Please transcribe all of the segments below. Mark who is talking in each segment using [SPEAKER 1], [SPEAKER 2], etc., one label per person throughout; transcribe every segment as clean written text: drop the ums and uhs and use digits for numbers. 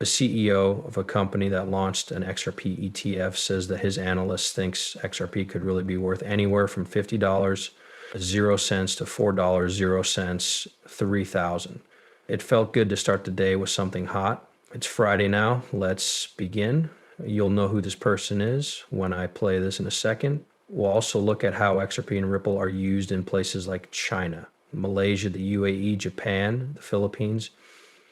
[SPEAKER 1] The CEO of a company that launched an XRP ETF says that his analyst thinks XRP could really be worth anywhere from $50, 0 cents to $4, 0 cents, 3,000. It felt good to start the day with something hot. It's Friday now. Let's begin. You'll know who this person is when I play this in a second. We'll also look at how XRP and Ripple are used in places like China, Malaysia, the UAE, Japan, the Philippines,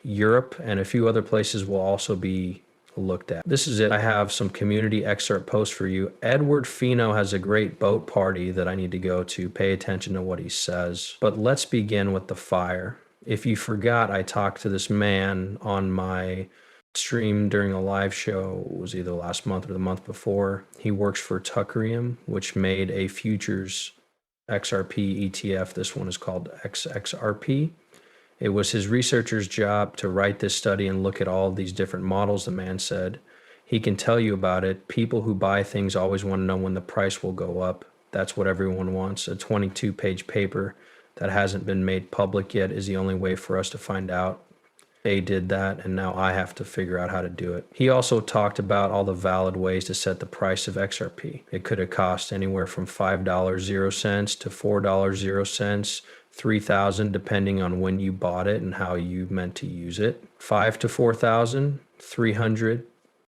[SPEAKER 1] Europe, and a few other places will also be looked at. This is it. I have some community excerpt posts for you. Edward Fino has a great boat party that I need to go to. Pay attention to what he says. But let's begin with the fire. If you forgot, I talked to this man on my stream during a live show. It was either last month or the month before. He works for Tuckerium, which made a futures XRP ETF. This one is called XRP. It was his researcher's job to write this study and look at all these different models, the man said. He can tell you about it. People who buy things always want to know when the price will go up. That's what everyone wants. A 22-page paper that hasn't been made public yet is the only way for us to find out. They did that, and now I have to figure out how to do it. He also talked about all the valid ways to set the price of XRP. It could have cost anywhere from $5, 0 cents to $4, 0 cents, 3,000 depending on when you bought it and how you meant to use it. 5 to 4,000, 300.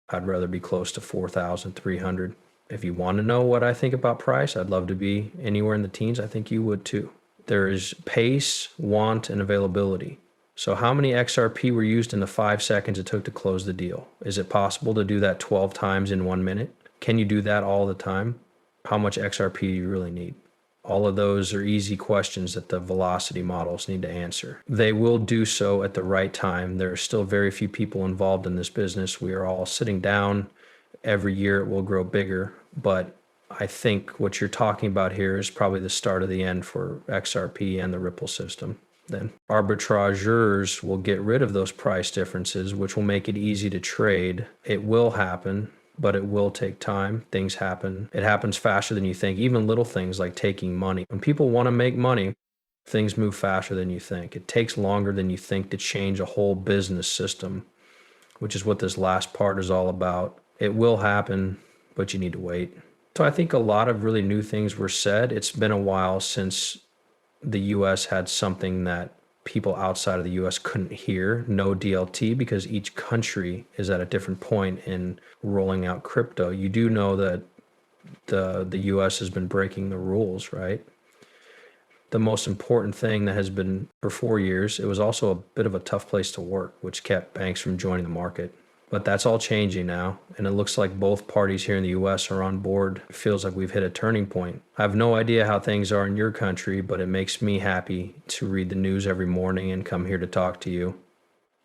[SPEAKER 1] I'd rather be close to 4,300. If you want to know what I think about price, I'd love to be anywhere in the teens. I think you would too. There is pace, want, and availability. So how many XRP were used in the 5 seconds it took to close the deal? Is it possible to do that 12 times in 1 minute? Can you do that all the time? How much XRP do you really need? All of those are easy questions that the velocity models need to answer. They will do so at the right time. There are still very few people involved in this business. We are all sitting down. Every year it will grow bigger, but I think what you're talking about here is probably the start of the end for XRP and the Ripple system. Then arbitrageurs will get rid of those price differences, which will make it easy to trade. It will happen, but it will take time. Things happen. It happens faster than you think. Even little things like taking money. When people want to make money, things move faster than you think. It takes longer than you think to change a whole business system, which is what this last part is all about. It will happen, but you need to wait. So I think a lot of really new things were said. It's been a while since the US had something that people outside of the US couldn't hear, no DLT, because each country is at a different point in rolling out crypto. You do know that the US has been breaking the rules, right? The most important thing that has been for 4 years, it was also a bit of a tough place to work, which kept banks from joining the market. But that's all changing now, and it looks like both parties here in the US are on board. It feels like we've hit a turning point. I have no idea how things are in your country, but it makes me happy to read the news every morning and come here to talk to you.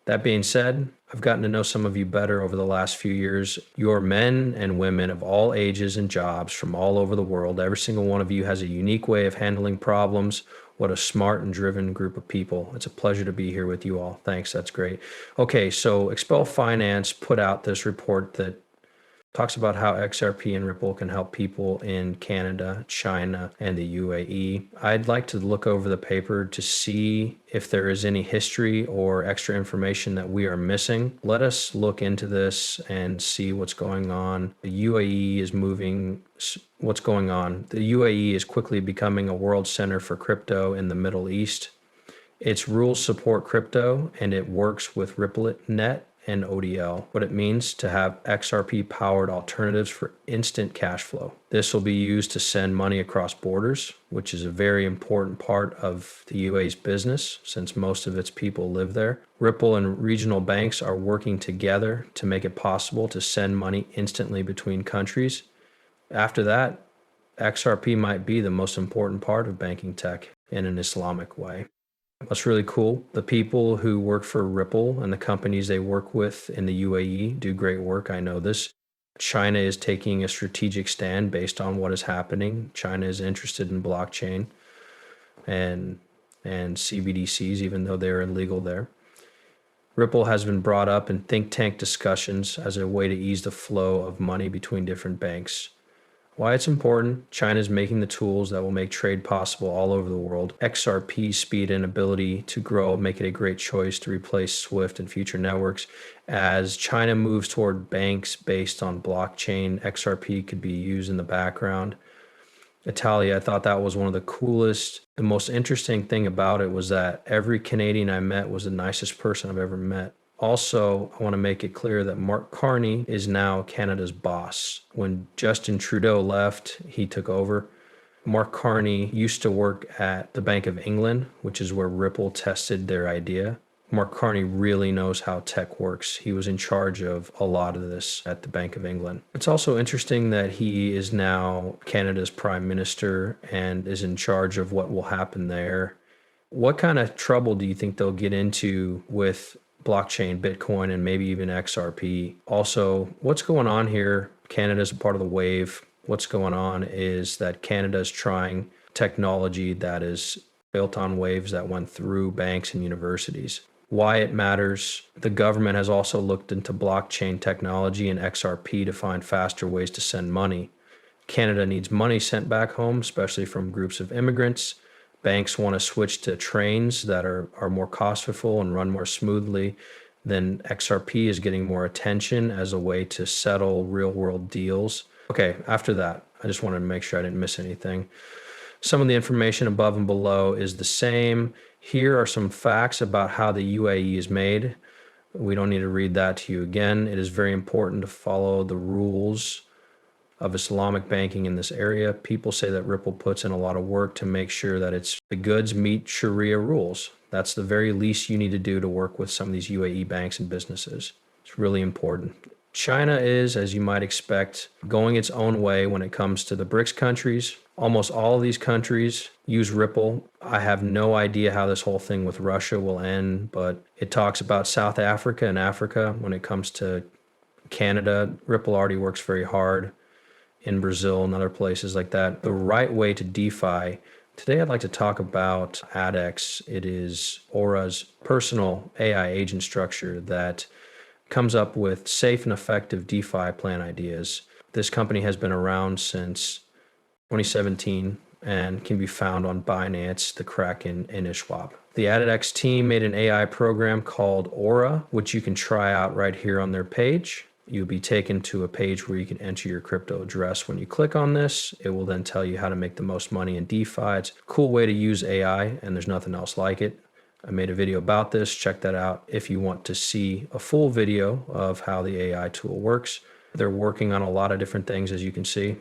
[SPEAKER 1] That being said, I've gotten to know some of you better over the last few years. You're men and women of all ages and jobs from all over the world. Every single one of you has a unique way of handling problems. What a smart and driven group of people. It's a pleasure to be here with you all. Thanks, that's great. Okay, so Expel Finance put out this report that talks about how XRP and Ripple can help people in Canada, China, and the UAE. I'd like to look over the paper to see if there is any history or extra information that we are missing. Let us look into this and see what's going on. The UAE is moving. What's going on? The UAE is quickly becoming a world center for crypto in the Middle East. Its rules support crypto and it works with RippleNet and ODL, what it means to have XRP-powered alternatives for instant cash flow. This will be used to send money across borders, which is a very important part of the UAE's business since most of its people live there. Ripple and regional banks are working together to make it possible to send money instantly between countries. After that, XRP might be the most important part of banking tech in an Islamic way. That's really cool. The people who work for Ripple and the companies they work with in the UAE do great work. I know this. China is taking a strategic stand based on what is happening. China is interested in blockchain and CBDCs, even though they're illegal there. Ripple has been brought up in think tank discussions as a way to ease the flow of money between different banks. Why it's important, China is making the tools that will make trade possible all over the world. XRP's speed and ability to grow make it a great choice to replace SWIFT and future networks. As China moves toward banks based on blockchain, XRP could be used in the background. Italia, I thought that was one of the coolest. The most interesting thing about it was that every Canadian I met was the nicest person I've ever met. Also, I want to make it clear that Mark Carney is now Canada's boss. When Justin Trudeau left, he took over. Mark Carney used to work at the Bank of England, which is where Ripple tested their idea. Mark Carney really knows how tech works. He was in charge of a lot of this at the Bank of England. It's also interesting that he is now Canada's prime minister and is in charge of what will happen there. What kind of trouble do you think they'll get into with blockchain, Bitcoin, and maybe even XRP? Also, what's going on here? Canada's a part of the wave. What's going on is that Canada is trying technology that is built on waves that went through banks and universities. Why it matters. The government has also looked into blockchain technology and XRP to find faster ways to send money. Canada needs money sent back home, especially from groups of immigrants. Banks want to switch to trains that are more cost-effective and run more smoothly. Then XRP is getting more attention as a way to settle real-world deals. Okay, after that, I just wanted to make sure I didn't miss anything. Some of the information above and below is the same. Here are some facts about how the UAE is made. We don't need to read that to you again. It is very important to follow the rules of Islamic banking in this area. People say that Ripple puts in a lot of work to make sure that the goods meet Sharia rules. That's the very least you need to do to work with some of these UAE banks and businesses. It's really important. China is, as you might expect, going its own way when it comes to the BRICS countries. Almost all of these countries use Ripple. I have no idea how this whole thing with Russia will end, but it talks about South Africa and Africa. When it comes to Canada, Ripple already works very hard in Brazil and other places like that. The right way to DeFi. Today, I'd like to talk about ADX. It is Aura's personal AI agent structure that comes up with safe and effective DeFi plan ideas. This company has been around since 2017 and can be found on Binance, the Kraken, and Ishwap. The ADX team made an AI program called Aura, which you can try out right here on their page. You'll be taken to a page where you can enter your crypto address. When you click on this, it will then tell you how to make the most money in DeFi. It's a cool way to use AI, and there's nothing else like it. I made a video about this. Check that out if you want to see a full video of how the AI tool works. They're working on a lot of different things, as you can see.